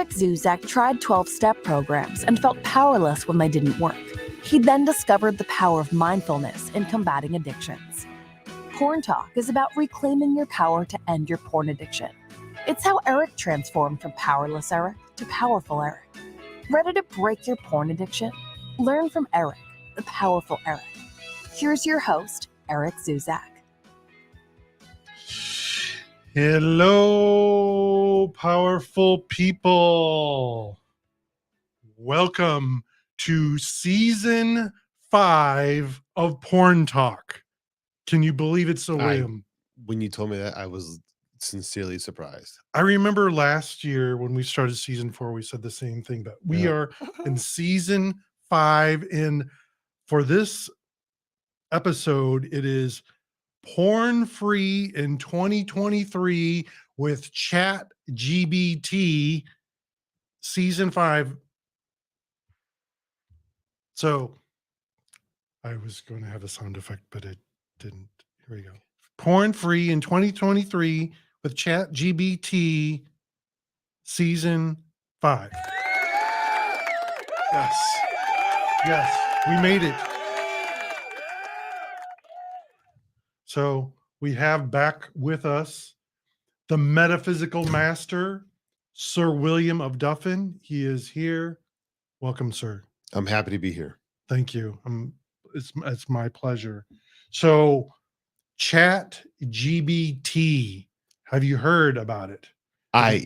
Eric Zuzak tried 12-step programs and felt powerless when they didn't work. He then discovered the power of mindfulness in combating addictions. Porn Talk is about reclaiming your power to end your porn addiction. It's how Eric transformed from powerless Eric to powerful Eric. Ready to break your porn addiction? Learn from Eric, the powerful Eric. Here's your host, Eric Zuzak. Hello, powerful people. Welcome to season 5 of Porn Talk. Can you believe it, Sir William? When you told me that, I was sincerely surprised. I remember last year when we started season 4, we said the same thing, but we are in season 5. And for this episode, it is porn free in 2023 with Chat GBT season 5. So I was going to have a sound effect, but it didn't. Here we go. Porn free in 2023 with Chat GBT season 5. Yes, we made it. So we have back with us the metaphysical master, Sir William of Duffin. He is here. Welcome, sir. I'm happy to be here. Thank you. It's my pleasure. So Chat GBT, have you heard about it? I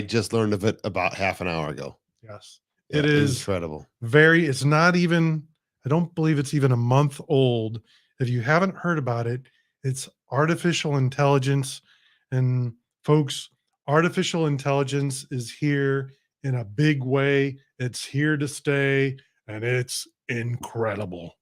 just learned of it about half an hour ago. Yes. Yeah, it is incredible. It's not even, I don't believe it's even a month old. If you haven't heard about it, it's artificial intelligence. And folks, artificial intelligence is here in a big way. It's here to stay, and it's incredible.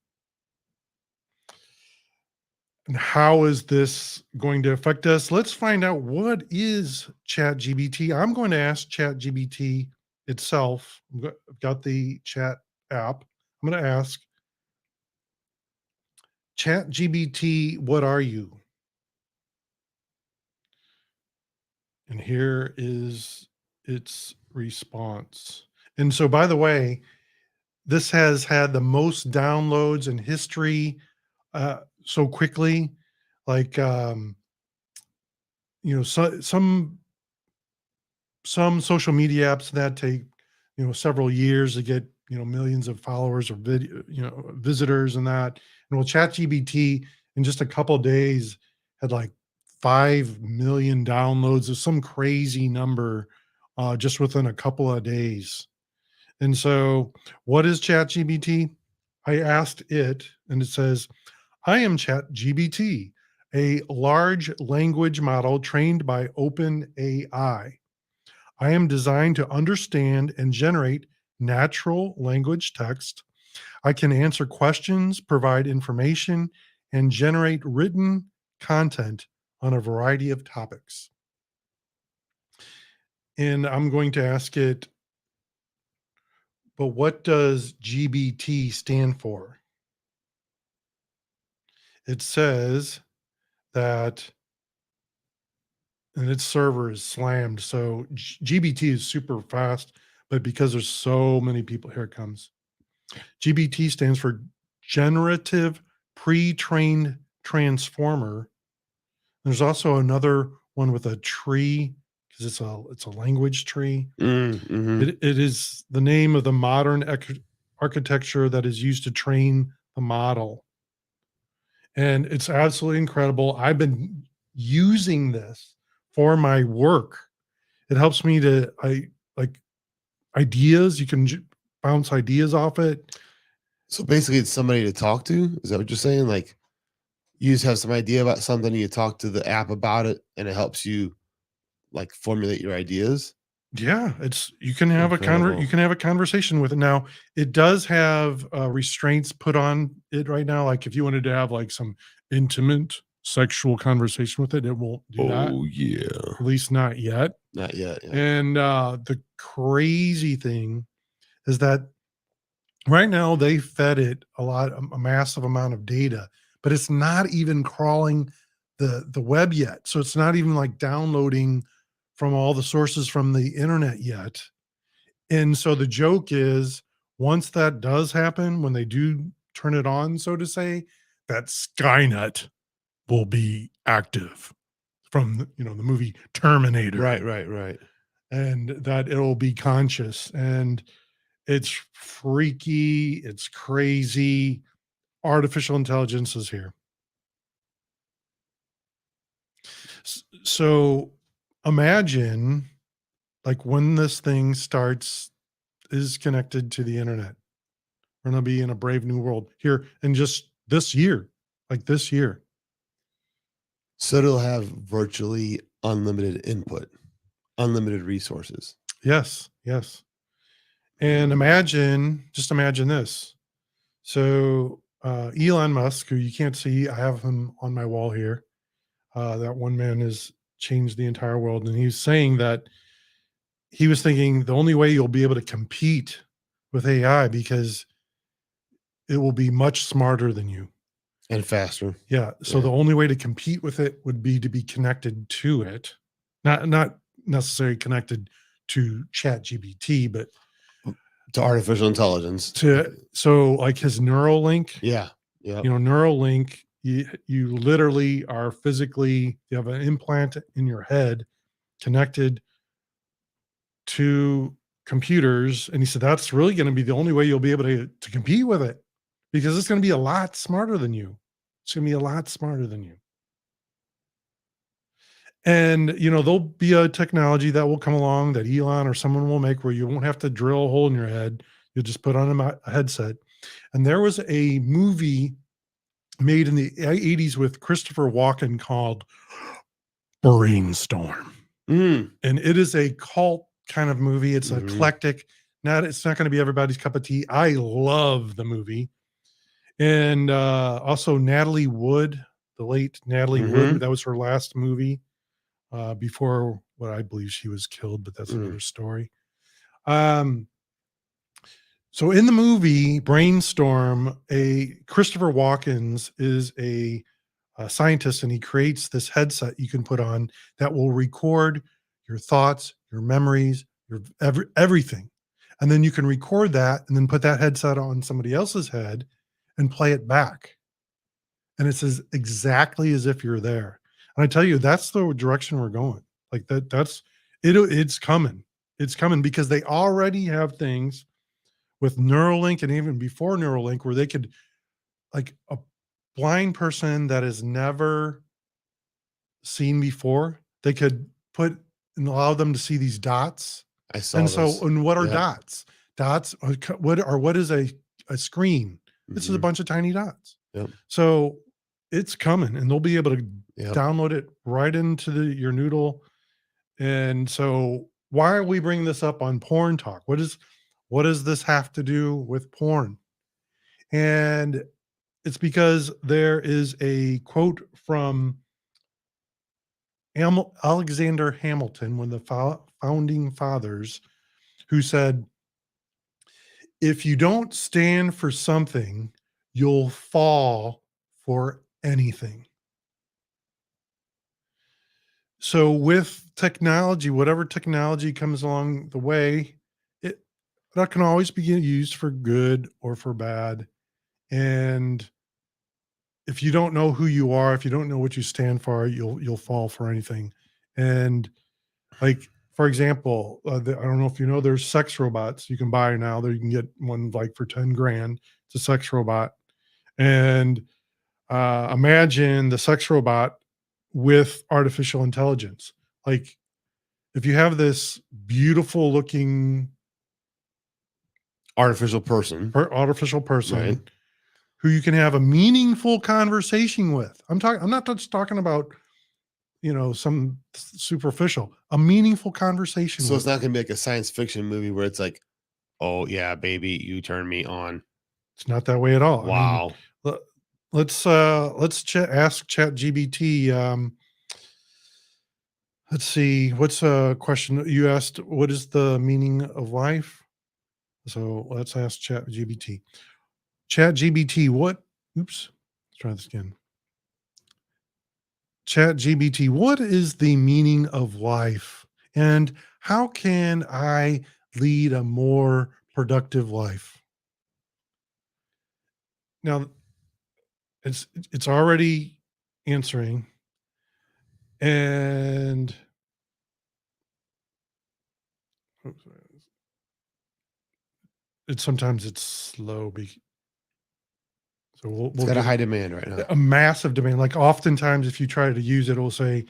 And how is this going to affect us? Let's find out, what is Chat GBT. I'm going to ask Chat GBT itself. I've got the chat app. I'm going to ask Chat GBT, what are you? And here is its response. And so, by the way, this has had the most downloads in history so quickly. Like, some social media apps that take, several years to get, millions of followers or visitors and that. And well, ChatGPT in just a couple of days had like 5 million downloads of some crazy number just within a couple of days. And so what is ChatGPT? I asked it, and it says, I am ChatGPT, a large language model trained by OpenAI. I am designed to understand and generate natural language text. I can answer questions, provide information, and generate written content on a variety of topics. And I'm going to ask it, but what does GBT stand for? It says that, and its server is slammed. So GBT is super fast, but because there's so many people, here it comes. GBT stands for Generative Pre-trained Transformer. There's also another one with a tree, because it's a language tree. Mm-hmm. It is the name of the modern architecture that is used to train the model. And it's absolutely incredible. I've been using this for my work. It helps me to, like ideas. You can bounce ideas off it. So basically it's somebody to talk to. Is that what you're saying? Like you just have some idea about something and you talk to the app about it and it helps you like formulate your ideas. Yeah, you can have a conversation with it. Now, it does have restraints put on it right now. Like if you wanted to have like some intimate sexual conversation with it won't do that. Oh yeah. At least not yet. Not yet. Yeah. And the crazy thing is that right now they fed it a massive amount of data, but it's not even crawling the web yet. So it's not even like downloading from all the sources from the internet yet. And so the joke is, once that does happen, when they do turn it on, so to say, that Skynet will be active from the movie Terminator. Right. And that it'll be conscious, and it's freaky, it's crazy. Artificial intelligence is here. So imagine, like, when this thing is connected to the internet. We're going to be in a brave new world here in just this year, like this year. So it'll have virtually unlimited input, unlimited resources. Yes. And just imagine this. So Elon Musk, who you can't see, I have him on my wall here. That one man has changed the entire world. And he's saying that he was thinking the only way you'll be able to compete with AI, because it will be much smarter than you. And faster. Yeah. So the only way to compete with it would be to be connected to it. Not necessarily connected to Chat GBT, but to artificial intelligence. So like his Neuralink. Yeah. Yeah. Neuralink, you literally are physically, you have an implant in your head connected to computers. And he said, that's really going to be the only way you'll be able to compete with it, because it's going to be a lot smarter than you. It's going to be a lot smarter than you. And, there'll be a technology that will come along that Elon or someone will make where you won't have to drill a hole in your head. You'll just put on a headset. And there was a movie made in the 80s with Christopher Walken called Brainstorm. And it is a cult kind of movie. It's eclectic. It's not going to be everybody's cup of tea. I love the movie. And also Natalie Wood, the late Natalie Wood, that was her last movie before what I believe she was killed, but that's another story. So in the movie Brainstorm, Christopher Walken is a scientist, and he creates this headset you can put on that will record your thoughts, your memories, your everything. And then you can record that and then put that headset on somebody else's head and play it back. And it's exactly as if you're there. And I tell you, that's the direction we're going. Like it's coming. It's coming, because they already have things with Neuralink, and even before Neuralink, where they could, like, a blind person that has never seen before, they could put and allow them to see these dots. I saw And this. so, and what are dots? Dots what is a screen? This is a bunch of tiny dots. Yep. So it's coming, and they'll be able to Yep. download it right into your noodle. And so, why are we bringing this up on Porn Talk? What does this have to do with porn? And it's because there is a quote from Alexander Hamilton, one of the founding fathers, who said, if you don't stand for something, you'll fall for anything. So with technology, whatever technology comes along the way, that can always be used for good or for bad. And if you don't know who you are, if you don't know what you stand for, you'll fall for anything. And, like, for example, I don't know if you know, there's sex robots you can buy now. There you can get one like for 10 grand. It's a sex robot. And imagine the sex robot with artificial intelligence. Like, if you have this beautiful looking artificial person, right, who you can have a meaningful conversation with. I'm not just talking about, some superficial, a meaningful conversation. So it's not going to be like a science fiction movie where it's like, oh yeah, baby, you turn me on. It's not that way at all. Wow. I mean, let's ask Chat GBT. Let's see. What's a question you asked? What is the meaning of life? So let's ask Chat GBT. Chat GBT, let's try this again. Chat GBT, what is the meaning of life And how can I lead a more productive life? Now, it's already answering, and sometimes it's slow. So It's we'll got a give high it demand right now. a massive demand. Like oftentimes, if you try to use it, it'll say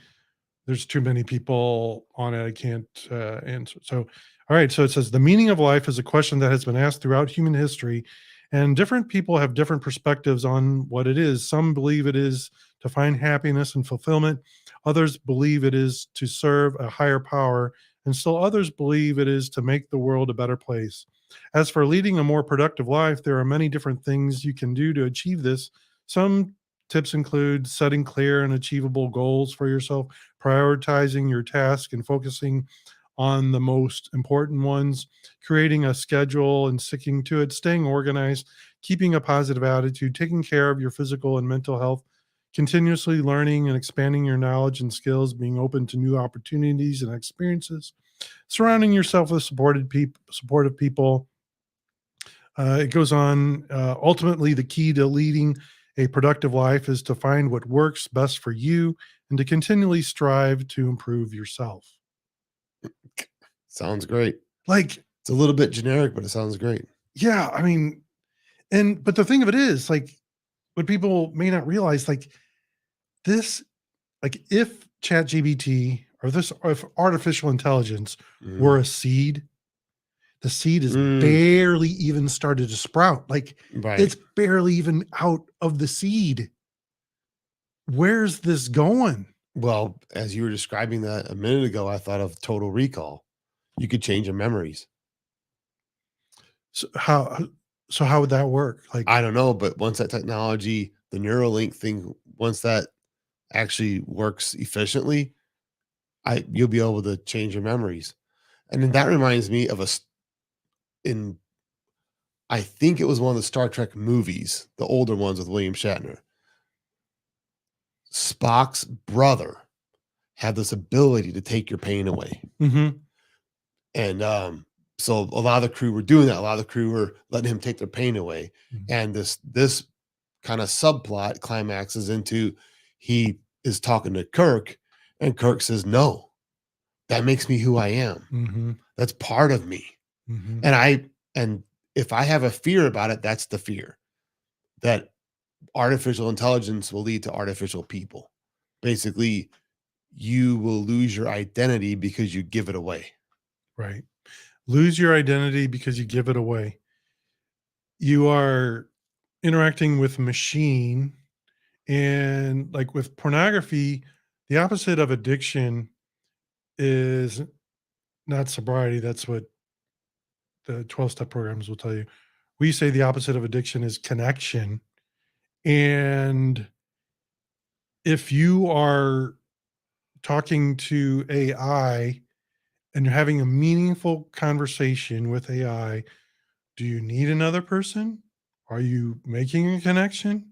there's too many people on it. I can't answer. So, all right. So it says the meaning of life is a question that has been asked throughout human history, and different people have different perspectives on what it is. Some believe it is to find happiness and fulfillment. Others believe it is to serve a higher power, and still others believe it is to make the world a better place. As for leading a more productive life, there are many different things you can do to achieve this. Some tips include setting clear and achievable goals for yourself, prioritizing your task and focusing on the most important ones, creating a schedule and sticking to it, staying organized, keeping a positive attitude, taking care of your physical and mental health, continuously learning and expanding your knowledge and skills, being open to new opportunities and experiences, surrounding yourself with supportive people. It goes on. Ultimately, the key to leading a productive life is to find what works best for you and to continually strive to improve yourself. Sounds great. Like, It's a little bit generic, but it sounds great. yeah, I mean, but the thing of it is, like, what people may not realize, like, this, like, if Chat GBT or if artificial intelligence Mhm. were a seed, the seed is Mm, barely even started to sprout. Like, right. it's barely even out of the seed. Where's this going? Well, as you were describing that a minute ago, I thought of Total Recall. You could change your memories. So how would that work? Like, I don't know, but once that technology, the Neuralink thing, once that actually works efficiently, you'll be able to change your memories. And then that reminds me of in I think it was one of the Star Trek movies, the older ones with William Shatner. Spock's brother had this ability to take your pain away. mhm, And so a lot of the crew were doing that. A lot of the crew were letting him take their pain away. mhm, And this kind of subplot climaxes into he is talking to Kirk, and Kirk says, "No, that makes me who I am. mhm, That's part of me." mhm. And if I have a fear about it, that's the fear that artificial intelligence will lead to artificial people. Basically, you will lose your identity because you give it away. Right. Lose your identity because you give it away. You are interacting with a machine, and like with pornography, the opposite of addiction is not sobriety. That's what the 12-step programs will tell you. We say the opposite of addiction is connection. And if you are talking to AI and you're having a meaningful conversation with AI, do you need another person? Are you making a connection?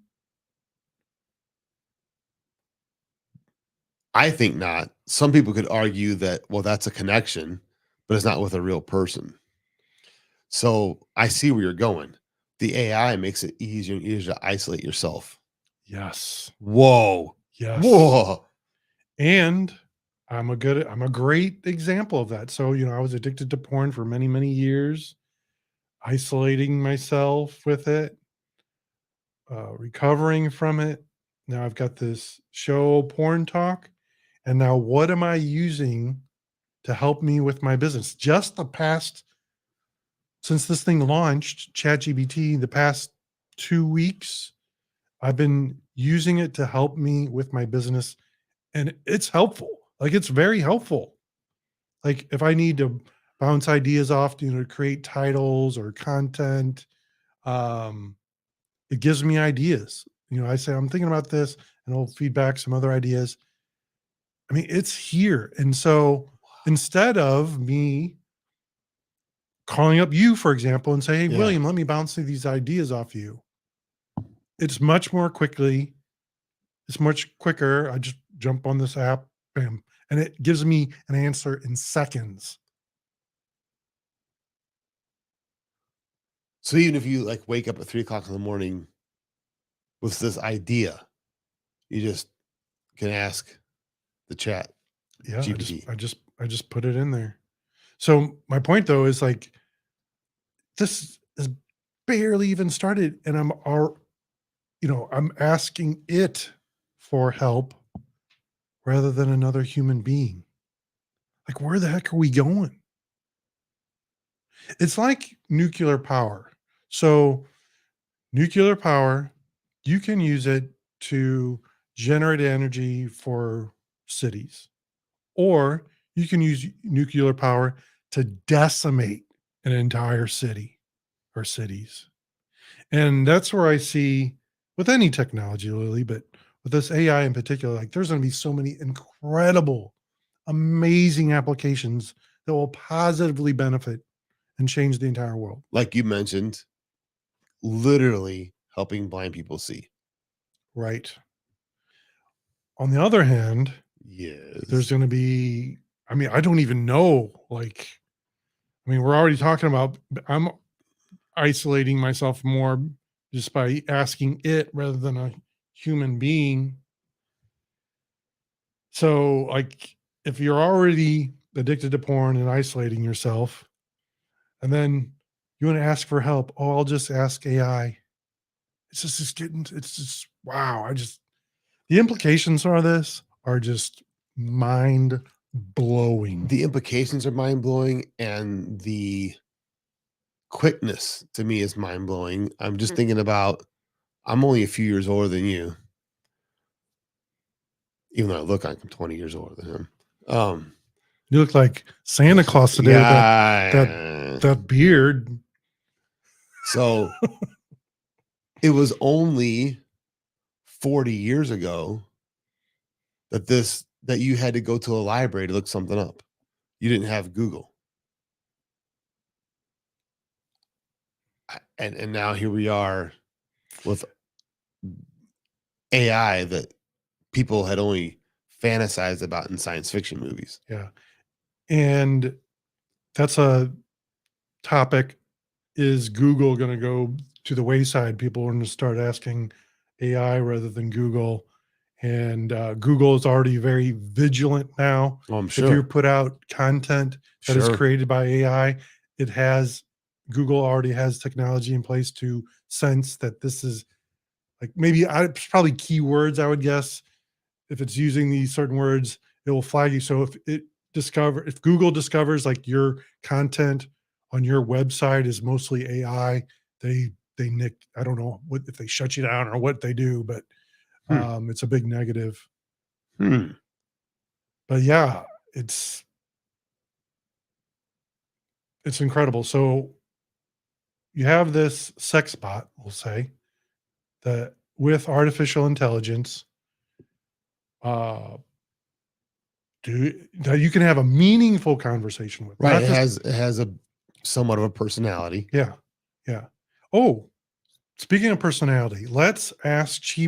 I think not. Some people could argue that, well, that's a connection, but it's not with a real person. So I see where you're going. The AI makes it easier and easier to isolate yourself. Yes. Whoa. Yes. Whoa. And I'm a great example of that. So, I was addicted to porn for many, many years, isolating myself with it, recovering from it. Now I've got this show, Porn Talk. And now what am I using to help me with my business? Since this thing launched, ChatGPT, the past 2 weeks, I've been using it to help me with my business, and it's helpful. Like, it's very helpful. Like, if I need to bounce ideas off, to create titles or content, um, it gives me ideas. I say, I'm thinking about this, and it'll feedback some other ideas. I mean, it's here. And so instead of me calling up you, for example, and say, hey, Yeah. William, let me bounce these ideas off you, it's much more quickly. It's much quicker. I just jump on this app, bam, and it gives me an answer in seconds. So even if you like wake up at 3 o'clock in the morning with this idea, you just can ask the chat Yeah, GPT. I just put it in there. So my point though is like this is barely even started, and I'm asking it for help rather than another human being. Like, where the heck are we going? It's like nuclear power. So, nuclear power, you can use it to generate energy for cities, or you can use nuclear power to decimate an entire city or cities. And that's where I see with any technology, Lily, but with this AI in particular, like there's going to be so many incredible, amazing applications that will positively benefit and change the entire world. Like you mentioned, literally helping blind people see. Right. On the other hand, there's Yes. going to be, I mean, I don't even know. Like, I mean, we're already talking about, I'm isolating myself more just by asking it rather than a human being. So, like, if you're already addicted to porn and isolating yourself, and then you want to ask for help, oh, I'll just ask AI. It's just, wow. The implications are this are just mind blowing. The implications are mind blowing, and the quickness to me is mind blowing. I'm just thinking about, I'm only a few years older than you, even though I look like I'm 20 years older than him. You look like Santa Claus today with that beard. So it was only 40 years ago that you had to go to a library to look something up. You didn't have Google. And now here we are with AI that people had only fantasized about in science fiction movies. Yeah. And that's a topic. Is Google going to go to the wayside? People are going to start asking AI rather than Google. And Google is already very vigilant now. Oh, I'm If you sure. put out content that is Sure. created by AI, Google already has technology in place to sense that this is like it's probably keywords, I would guess. If it's using these certain words, it will flag you. So if Google discovers like your content on your website is mostly AI, they nick. I don't know what if they shut you down or what they do, but it's a big negative. But yeah, it's incredible. So you have this sex bot, we'll say, that with artificial intelligence, that you can have a meaningful conversation with. Right. Not It just, has a somewhat of a personality. yeah, yeah. Oh, speaking of personality, let's ask Chat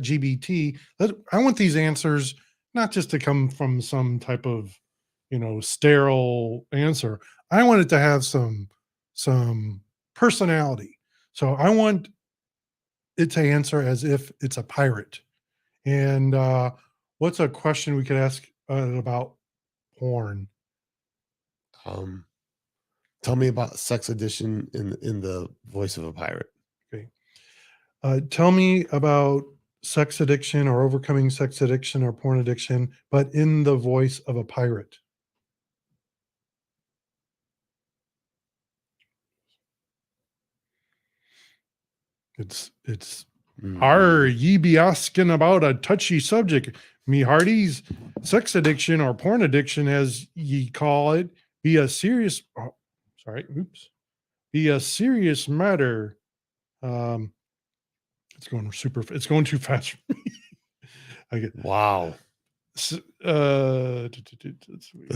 GBT. I want these answers not just to come from some type of, sterile answer. I want it to have some personality. So I want it to answer as if it's a pirate. And what's a question we could ask about porn? Tell me about Sex Edition in the voice of a pirate. Okay. Tell me about sex addiction or overcoming sex addiction or porn addiction, but in the voice of a pirate. It's Are ye be asking about a touchy subject? Me hearties, sex addiction or porn addiction, as ye call it, be a serious. Oh, sorry, oops. Be a serious matter. It's going too fast for me. I get Wow. The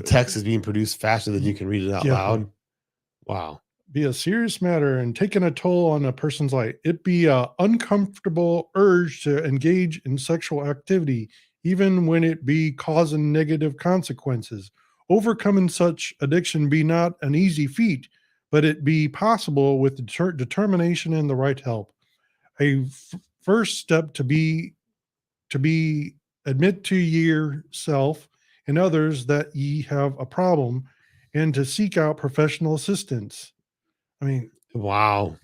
text is being produced faster than you can read it out loud. Wow. Be a serious matter and taking a toll on a person's life. It be a uncomfortable urge to engage in sexual activity. even when it be causing negative consequences. Overcoming such addiction be not an easy feat, but it be possible with determination and the right help. A first step to be admit to yourself and others that ye have a problem and to seek out professional assistance. I mean, Wow.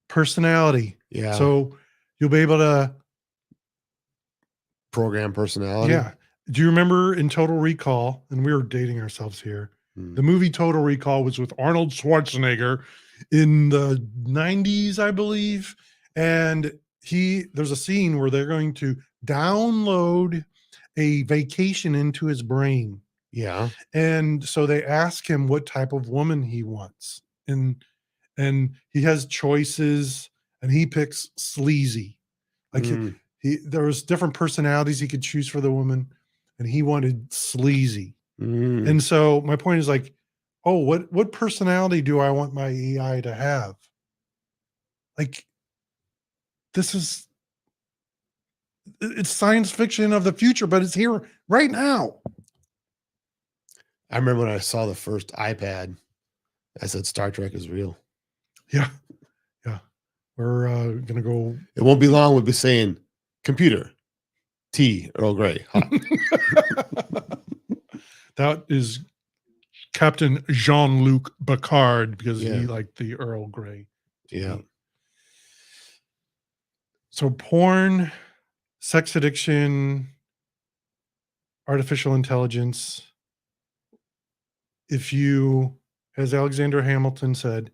personality. Yeah. So you'll be able to, Program personality. yeah. Do you remember in Total Recall, and we were dating ourselves here, Hmm. the movie Total Recall was with Arnold Schwarzenegger in the 90s, I believe. And there's a scene where they're going to download a vacation into his brain. Yeah. And so they ask him what type of woman he wants. And he has choices and he picks sleazy. Like Mm. there was different personalities he could choose for the woman, and he wanted sleazy. Mm. And so my point is like, oh, what personality do I want my AI to have? Like, it's science fiction of the future, but it's here right now. I remember when I saw the first iPad, I said Star Trek is real. Yeah. We're gonna go. It won't be long. We'll be saying computer, tea, Earl Grey, hot. That is Captain Jean-Luc Picard, because he Yeah. liked the Earl Grey. Yeah. So porn, sex addiction, artificial intelligence. If you, as Alexander Hamilton said,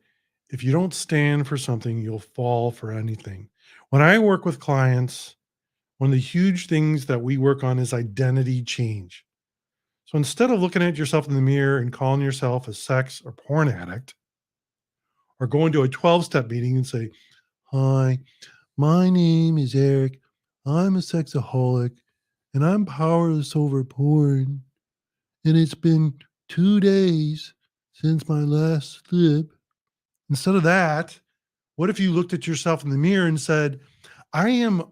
if you don't stand for something, you'll fall for anything. When I work with clients, one of the huge things that we work on is identity change. So instead of looking at yourself in the mirror and calling yourself a sex or porn addict, or going to a 12-step meeting and say, "Hi, my name is Eric. I'm a sexaholic and I'm powerless over porn. And it's been 2 days since my last slip." Instead of that, what if you looked at yourself in the mirror and said, "I am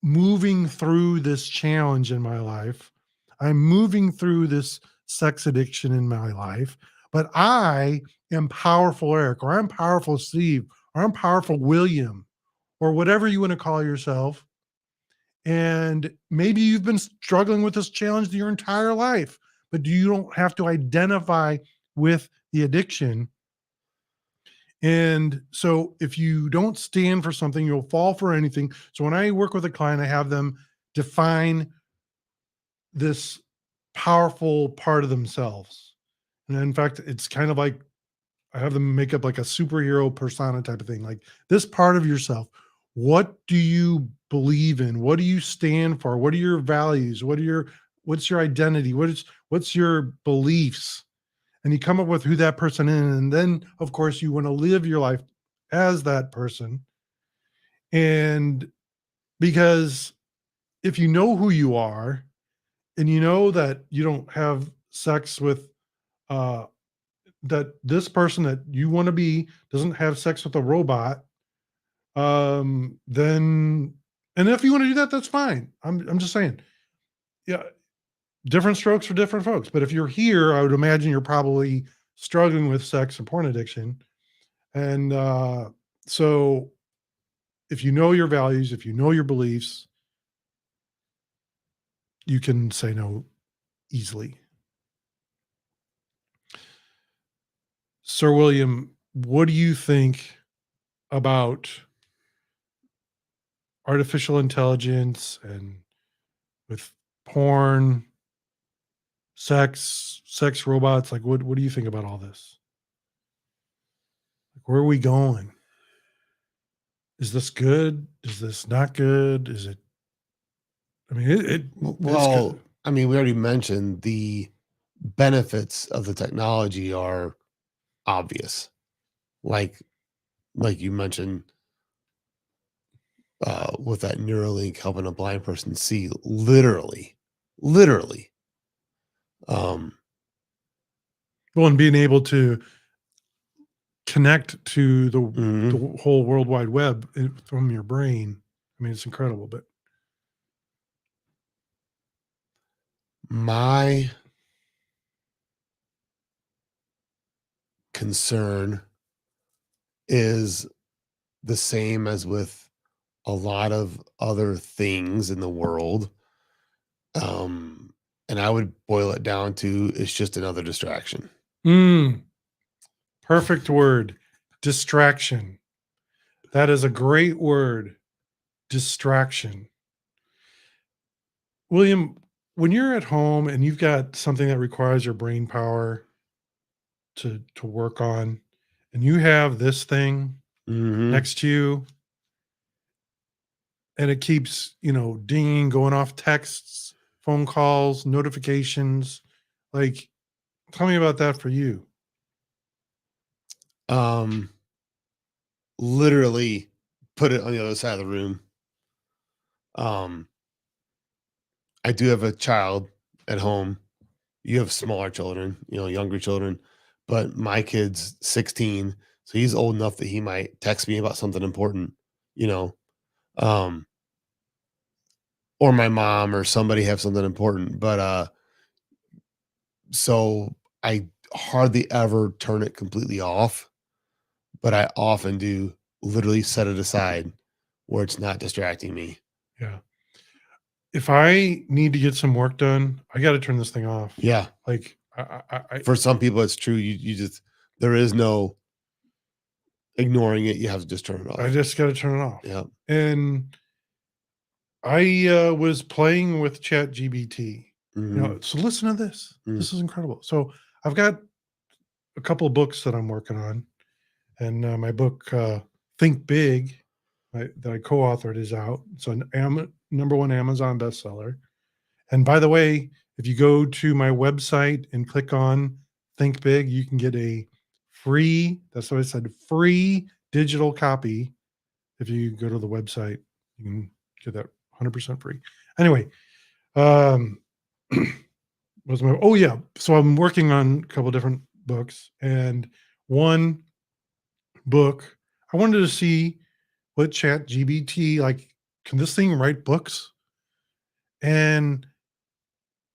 moving through this challenge in my life. I'm moving through this sex addiction in my life, but I am powerful Eric, or I'm powerful Steve, or I'm powerful William, or whatever you want to call yourself. And maybe you've been struggling with this challenge your entire life, but you don't have to identify with the addiction. And so if you don't stand for something, you'll fall for anything. So when I work with a client, I have them define this powerful part of themselves. And in fact, it's kind of like I have them make up like a superhero persona type of thing. Like, this part of yourself, what do you believe in? What do you stand for? What are your values? What's your identity? What's your beliefs? And you come up with who that person is. And then of course you want to live your life as that person. And because if you know who you are, and you know that you don't have sex with uh that this person that you want to be doesn't have sex with a robot, then, and if you want to do that, that's fine. I'm just saying, yeah, different strokes for different folks. But if you're here, I would imagine you're probably struggling with sex and porn addiction. And so if you know your values, if you know your beliefs, you can say no easily. Sir William, what do you think about artificial intelligence and with porn, sex robots? Like, what do you think about all this? Like, where are we going? Is this good? Is this not good? Is it? I mean, it's Well, good. I mean, we already mentioned the benefits of the technology are obvious. Like you mentioned, with that Neuralink helping a blind person see literally. Um, Well, and being able to connect to mhm. the whole World Wide Web from your brain. I mean, it's incredible. But My concern is the same as with a lot of other things in the world. And I would boil it down to it's just another distraction. Perfect word. Distraction. That is a great word. Distraction. William, when you're at home and you've got something that requires your brain power to work on, and you have this thing Mhm. next to you, and it keeps, dinging, going off texts, phone calls, notifications. Like, tell me about that for you. Literally put it on the other side of the room. I do have a child at home. You have smaller children, younger children, but my kid's 16, so he's old enough that he might text me about something important, you know, um, or my mom or somebody have something important. But so I hardly ever turn it completely off, but I often do literally set it aside where it's not distracting me. Yeah. If I need to get some work done, I got to turn this thing off. Yeah. Like, For some people, it's true. You just, there is no ignoring it. You have to just turn it I off. just got to turn it off. Yeah. And I was playing with Chat GBT. Mhm. So listen to this. Mm. This is incredible. So I've got a couple of books that I'm working on, and my book Think Big, that I co-authored, is out. It's an number one Amazon bestseller. And by the way, if you go to my website and click on Think Big, you can get a free, that's what I said, free digital copy. If you go to the website, you can get that 100% free. Anyway, um, oh yeah. So I'm working on a couple different books, and one book, I wanted to see what Chat GBT, like, can this thing write books? And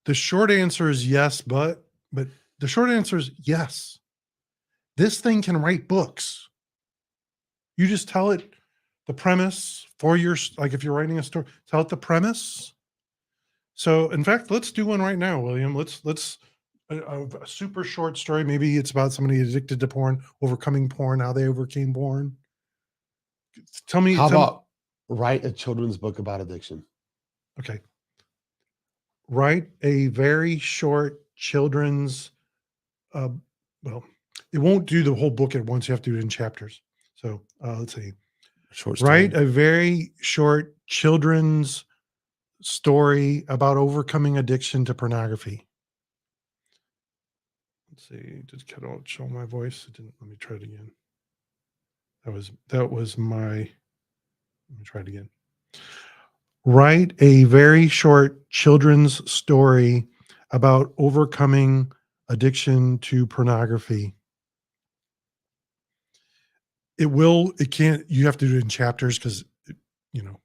the short answer is yes, but the short answer is yes. This thing can write books. You just tell it the premise for your, like, if you're writing a story, tell it the premise. So in fact, let's do one right now, William. Let's a super short story. Maybe it's about somebody addicted to porn, overcoming porn, how they overcame porn. Tell me. How about write a children's book about addiction? Okay. Write a very short children's, uh, well, it won't do the whole book at once. You have to do it in chapters. So let's see. Short story. Write a very short children's story about overcoming addiction to pornography. Let's see. Did it show my voice? It didn't. Let me try it again. That was my. Let me try it again. Write a very short children's story about overcoming addiction to pornography. It can't, you have to do it in chapters because, you know,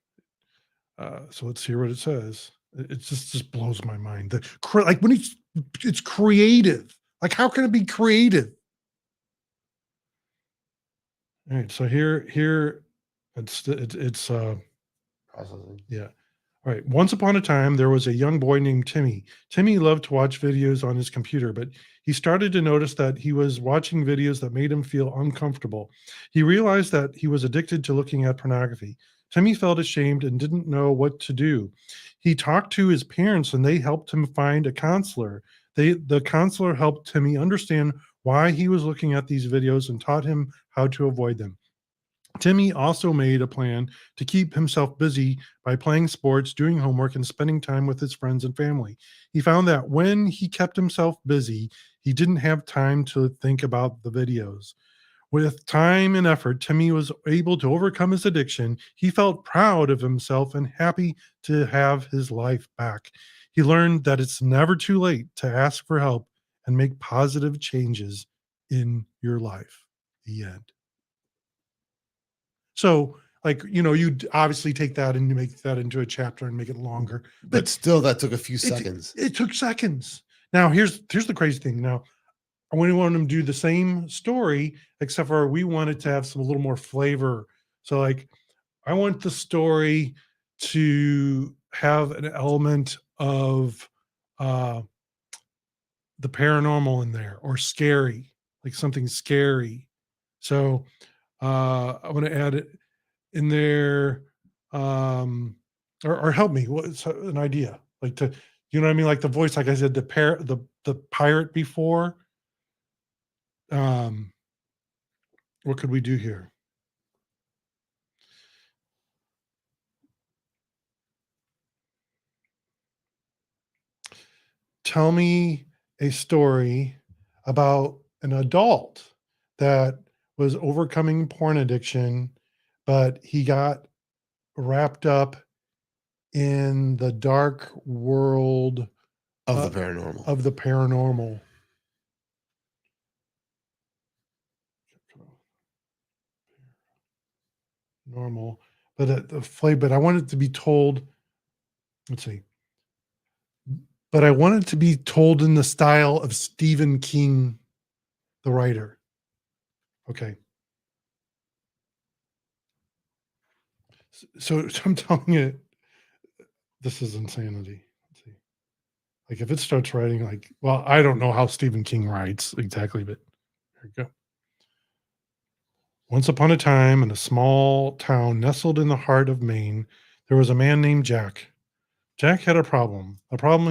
so let's hear what it says. It just blows my mind. Like when it's creative. Like, how can it be creative? All right. So here it's Processing. yeah. All right. Once upon a time, there was a young boy named Timmy. Timmy loved to watch videos on his computer, but he started to notice that he was watching videos that made him feel uncomfortable. He realized that he was addicted to looking at pornography. Timmy felt ashamed and didn't know what to do. He talked to his parents and they helped him find a counselor. The counselor helped Timmy understand why he was looking at these videos and taught him how to avoid them. Timmy also made a plan to keep himself busy by playing sports, doing homework, and spending time with his friends and family. He found that when he kept himself busy, he didn't have time to think about the videos. With time and effort, Timmy was able to overcome his addiction. He felt proud of himself and happy to have his life back. He learned that it's never too late to ask for help and make positive changes in your life. The end. So like, you obviously take that and you make that into a chapter and make it longer. But still, that took a few it, seconds. it took seconds. Now here's the crazy thing. Now we want them to do the same story, except for we want it to have a little more flavor. So like, I want the story to have an element of the paranormal in there, or scary, like something scary. So I want to add it in there, or help me. What's an idea? Like, to, you know what I mean? Like the voice, like I said, the pirate before. What could we do here? Tell me a story about an adult that was overcoming porn addiction, but he got wrapped up in the dark world Of the paranormal. of the paranormal. Normal, but the flavor. But I want it to be told. Let's see. But I want it to be told in the style of Stephen King, the writer. Okay. So I'm telling you, this is insanity. Let's see. Like if it starts writing like, well, I don't know how Stephen King writes exactly, but here we go. Once upon a time, in a small town nestled in the heart of Maine, there was a man named Jack. Jack had a problem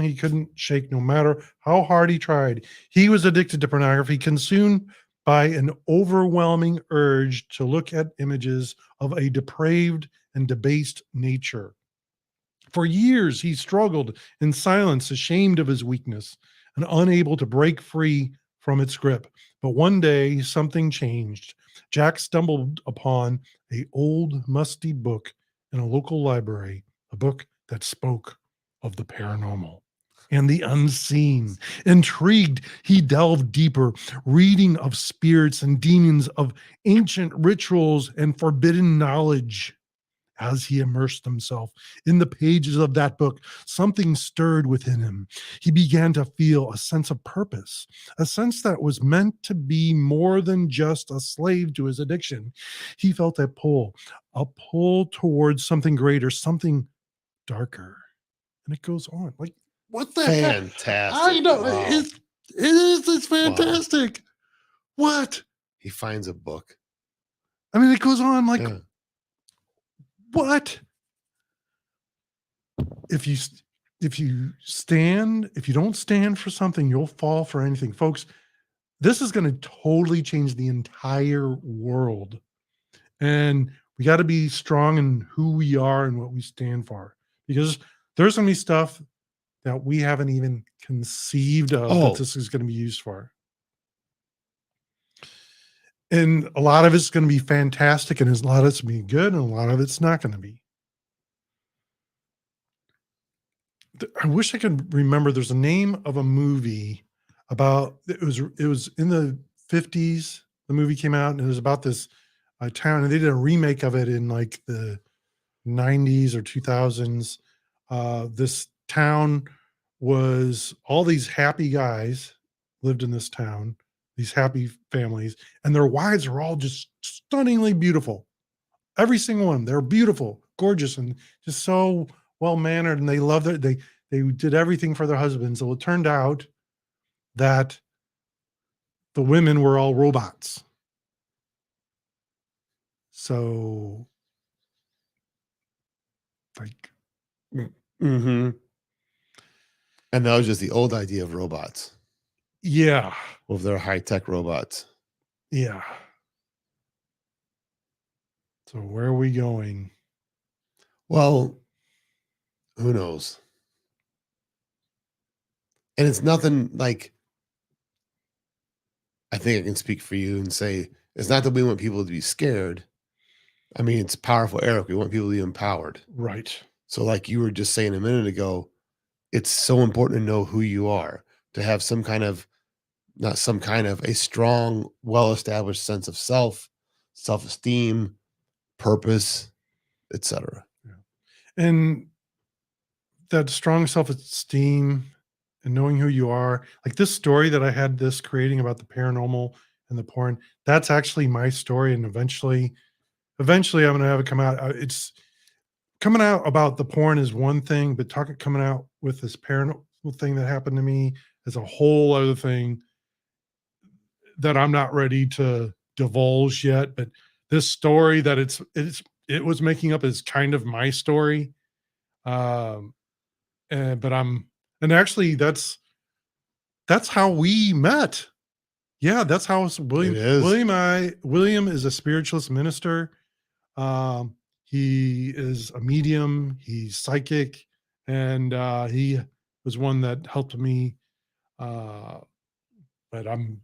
he couldn't shake no matter how hard he tried. He was addicted to pornography, consumed by an overwhelming urge to look at images of a depraved and debased nature. For years, he struggled in silence, ashamed of his weakness and unable to break free from its grip. But one day, something changed. Jack stumbled upon an old, musty book in a local library, a book that spoke of the paranormal and the unseen. Intrigued, he delved deeper, reading of spirits and demons, of ancient rituals and forbidden knowledge. As he immersed himself in the pages of that book, something stirred within him. He began to feel a sense of purpose, a sense that was meant to be more than just a slave to his addiction. He felt a pull towards something greater, something darker. And it goes on. Like, what the heck? Fantastic. I know. Wow. It's fantastic. Wow. What? He finds a book. I mean, it goes on like, Yeah. What? If you don't stand for something, you'll fall for anything. Folks, this is going to totally change the entire world. And we got to be strong in who we are and what we stand for, because there's going to be stuff that we haven't even conceived of that this is going to be used for. And a lot of it's going to be fantastic, and a lot of it's going to be good, and a lot of it's not going to be. I wish I could remember. There's a name of a movie about, it was in the 50s. The movie came out, and it was about this town, and they did a remake of it in like the 90s or 2000s. This town was, all these happy guys lived in this town, these happy families, and their wives were all just stunningly beautiful. Every single one. They're beautiful, gorgeous, and just so well mannered, and they loved it. They did everything for their husbands. So it turned out that the women were all robots. So, like, Mm-hmm. And that was just the old idea of robots. Yeah. Of their high-tech robots. Yeah. So where are we going? Well, who knows? And it's nothing like, I think I can speak for you and say, it's not that we want people to be scared. I mean, it's powerful, Eric. We want people to be empowered. Right. So like you were just saying a minute ago, it's so important to know who you are, to have some kind of, not some kind of, a strong, well-established sense of self, self-esteem, purpose, etc. And that strong self-esteem and knowing who you are, like this story that I had this creating about the paranormal and the porn, that's actually my story. And eventually I'm going to have it come out. It's coming out about the porn is one thing, but coming out with this paranormal thing that happened to me is a whole other thing that I'm not ready to divulge yet. But this story that it was making up is kind of my story. But and actually that's how we met. Yeah, that's how It is. William is a spiritualist minister. He is a medium, he's psychic, and he was one that helped me. But I'm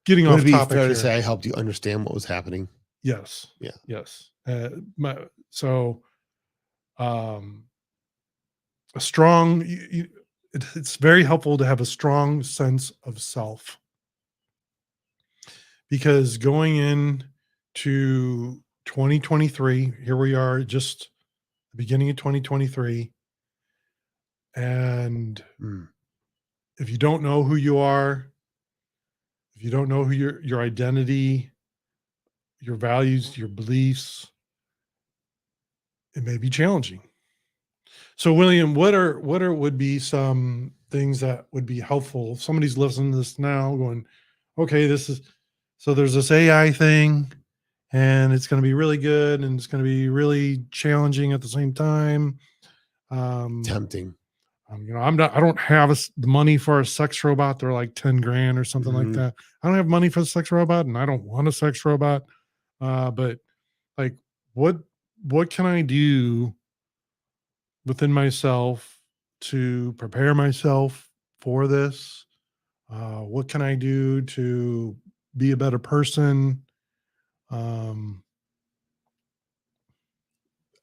getting Would off it be topic fair to here. say I helped you understand what was happening? Yes. Yeah. Yes. So a strong, it's very helpful to have a strong sense of self, because going in to 2023, here we are, just the beginning of 2023. And Mm. if you don't know who you are, if you don't know who your identity, your values, your beliefs, it may be challenging. So, William, what would be some things that would be helpful if somebody's listening to this now going, okay, there's this AI thing and it's going to be really good and it's going to be really challenging at the same time. Tempting. I don't have the money for a sex robot. They're like 10 grand or something like that. I don't have money for the sex robot and I don't want a sex robot. But like, what can I do within myself to prepare myself for this? What can I do to be a better person? I'm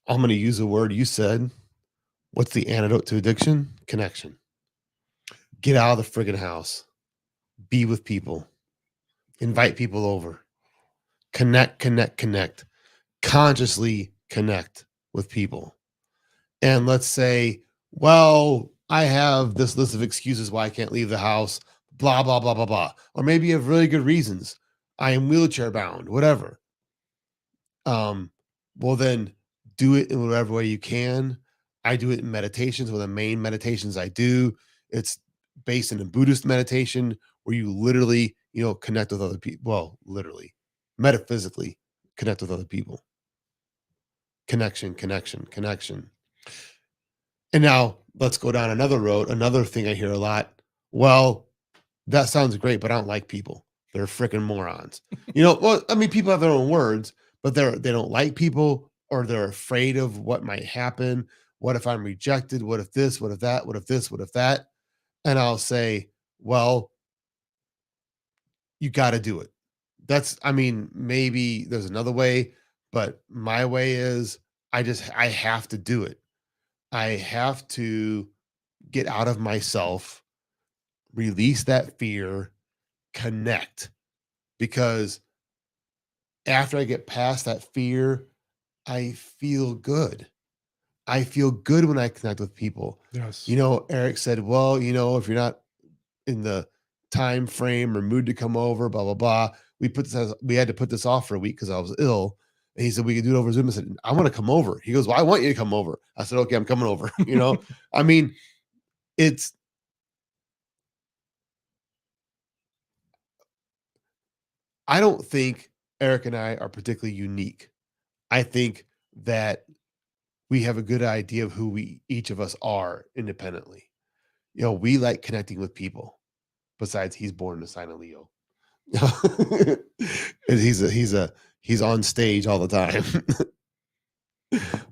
going to use a word you said. What's the antidote to addiction? Connection. Get out of the friggin' house. Be with people. Invite people over. Connect. Consciously connect with people. And let's say, well, I have this list of excuses why I can't leave the house, blah, blah, blah, blah, blah. Or maybe you have really good reasons. I am wheelchair bound, whatever. Well, then do it in whatever way you can. I do it in meditations. One of the main meditations I do, it's based in a Buddhist meditation where you literally, connect with other people. Well, literally, metaphysically connect with other people. Connection. And now let's go down another road. Another thing I hear a lot. Well, that sounds great, but I don't like people. They're freaking morons. Well, I mean, people have their own words, but they don't like people, or they're afraid of what might happen. What if I'm rejected? What if this? What if that? What if this? What if that? And I'll say, well, you got to do it. Maybe there's another way, but my way is I have to do it. I have to get out of myself, release that fear, connect, because after I get past that fear, I feel good. I feel good when I connect with people. Yes. Eric said, well, if you're not in the time frame or mood to come over, blah, blah, blah. We had to put this off for a week because I was ill. And he said, we could do it over Zoom. I said, I want to come over. He goes, well, I want you to come over. I said, okay, I'm coming over. I don't think Eric and I are particularly unique. I think that we have a good idea of who each of us are independently. We like connecting with people. Besides, he's born in a sign of Leo. And he's on stage all the time.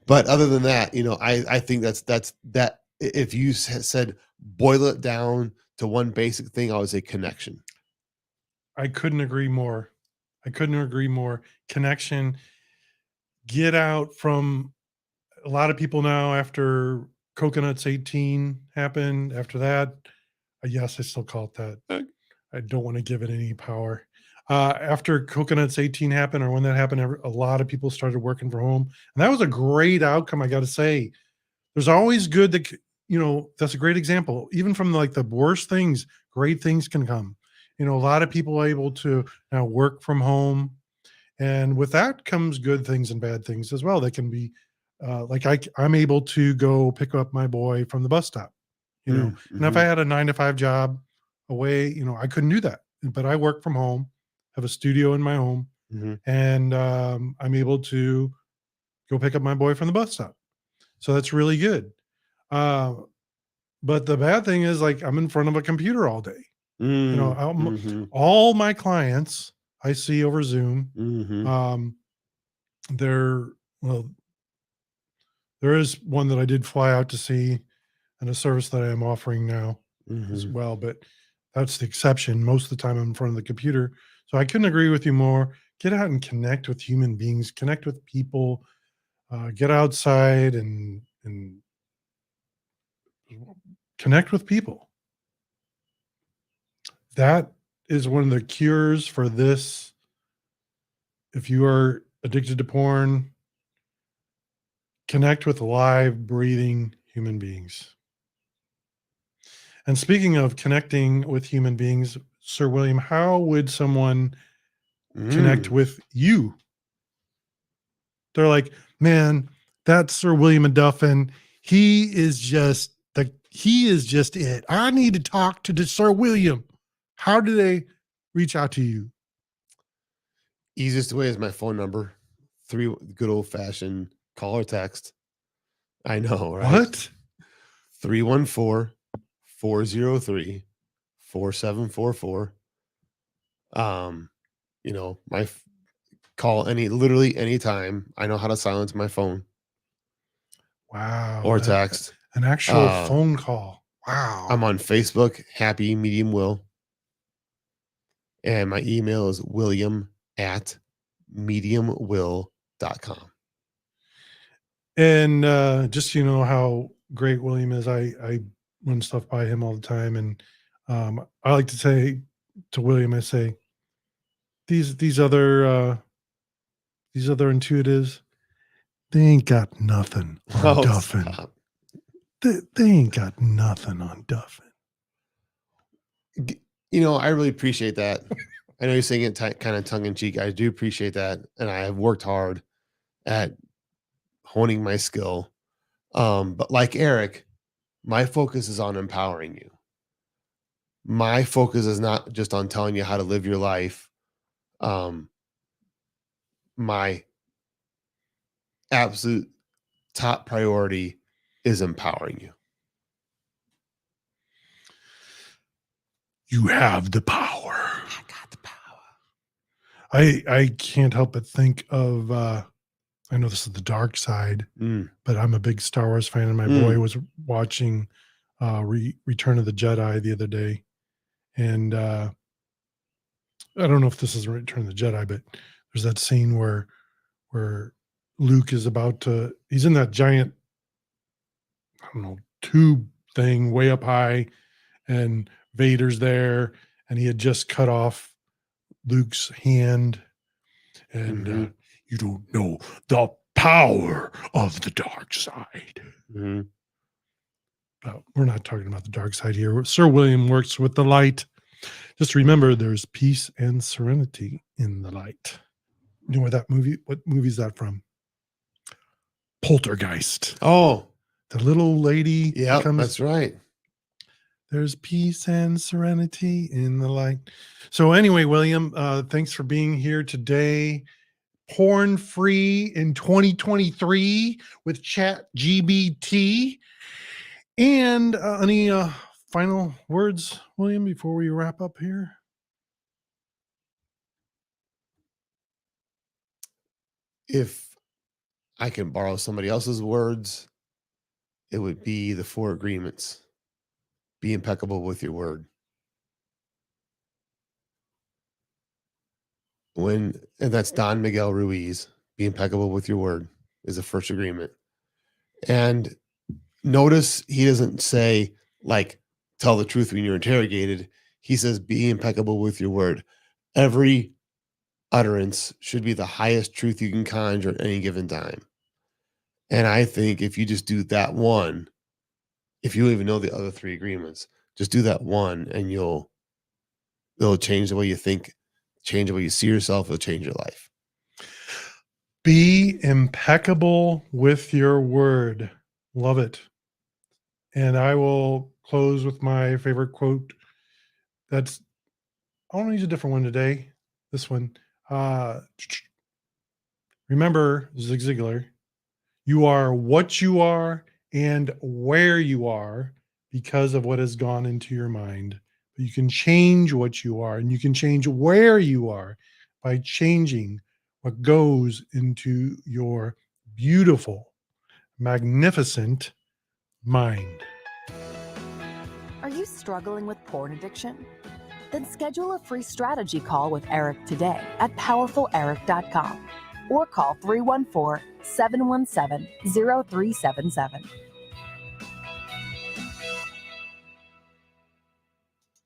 But other than that, I think that's that. If you said boil it down to one basic thing, I would say connection. I couldn't agree more. Connection. Get out from a lot of people now after Coconuts 18 happened. After that, yes, I still call it that. I don't want to give it any power. After Coconuts 18 happened, or when that happened, a lot of people started working from home, and that was a great outcome. I got to say, there's always good that that's a great example. Even from like the worst things, great things can come. A lot of people are able to now work from home, and with that comes good things and bad things as well. They can be like I'm able to go pick up my boy from the bus stop. And if I had a 9 to 5 job away, I couldn't do that. But I work from home, have a studio in my home, and I'm able to go pick up my boy from the bus stop. So that's really good. But the bad thing is, like, I'm in front of a computer all day. All my clients I see over Zoom. Well, there is one that I did fly out to see, and a service that I am offering now as well. But that's the exception. Most of the time I'm in front of the computer. So I couldn't agree with you more. Get out and connect with human beings, connect with people, get outside and connect with people. That is one of the cures for this. If you are addicted to porn, connect with live, breathing human beings. And speaking of connecting with human beings, Sir William, how would someone connect with you? They're like, man, that's Sir William and Duffin. He is just it. I need to talk to the Sir William. How do they reach out to you? Easiest way is my phone number. 3 good old fashioned call or text. I know, right? What? 314-403-4744. My call literally anytime. I know how to silence my phone. Wow. Or text. An actual phone call. Wow. I'm on Facebook, Happy Medium Will. And my email is william@mediumwill.com. And just how great William is, I run stuff by him all the time, and I like to say to William, I say, these other intuitives, they ain't got nothing on Duffin. They ain't got nothing on Duffin. I really appreciate that. I know you're saying it kind of tongue in cheek. I do appreciate that, and I have worked hard at honing my skill. But like Eric, my focus is on empowering you. My focus is not just on telling you how to live your life. My absolute top priority is empowering you. You have the power. I got the power. I can't help but think of I know this is the dark side, but I'm a big Star Wars fan, and my boy was watching Return of the Jedi the other day, and I don't know if this is Return of the Jedi, but there's that scene where Luke is he's in that giant, I don't know, tube thing way up high, and Vader's there, and he had just cut off Luke's hand, and you don't know the power of the dark side. But we're not talking about the dark side here. Sir William works with the light. Just remember, there's peace and serenity in the light. You know what movie is that from? Poltergeist. Oh, the little lady. Yeah, that's right. There's peace and serenity in the light. So anyway, William, thanks for being here today. Porn free in 2023 with Chat GBT. And any final words, William, before we wrap up here? If I can borrow somebody else's words, it would be the 4 agreements. Be impeccable with your word. And that's Don Miguel Ruiz. Be impeccable with your word is the first agreement. And notice he doesn't say, like, tell the truth when you're interrogated. He says, be impeccable with your word. Every utterance should be the highest truth you can conjure at any given time. And I think if you just do that one, if you even know the other 3 agreements, just do that one and it'll change the way you think, change the way you see yourself, it'll change your life. Be impeccable with your word. Love it. And I will close with my favorite quote. I want to use a different one today. This one. Remember, Zig Ziglar, you are what you are and where you are because of what has gone into your mind. But you can change what you are and you can change where you are by changing what goes into your beautiful, magnificent mind. Are you struggling with porn addiction? Then schedule a free strategy call with Eric today at powerfuleric.com or call 314-717-0377.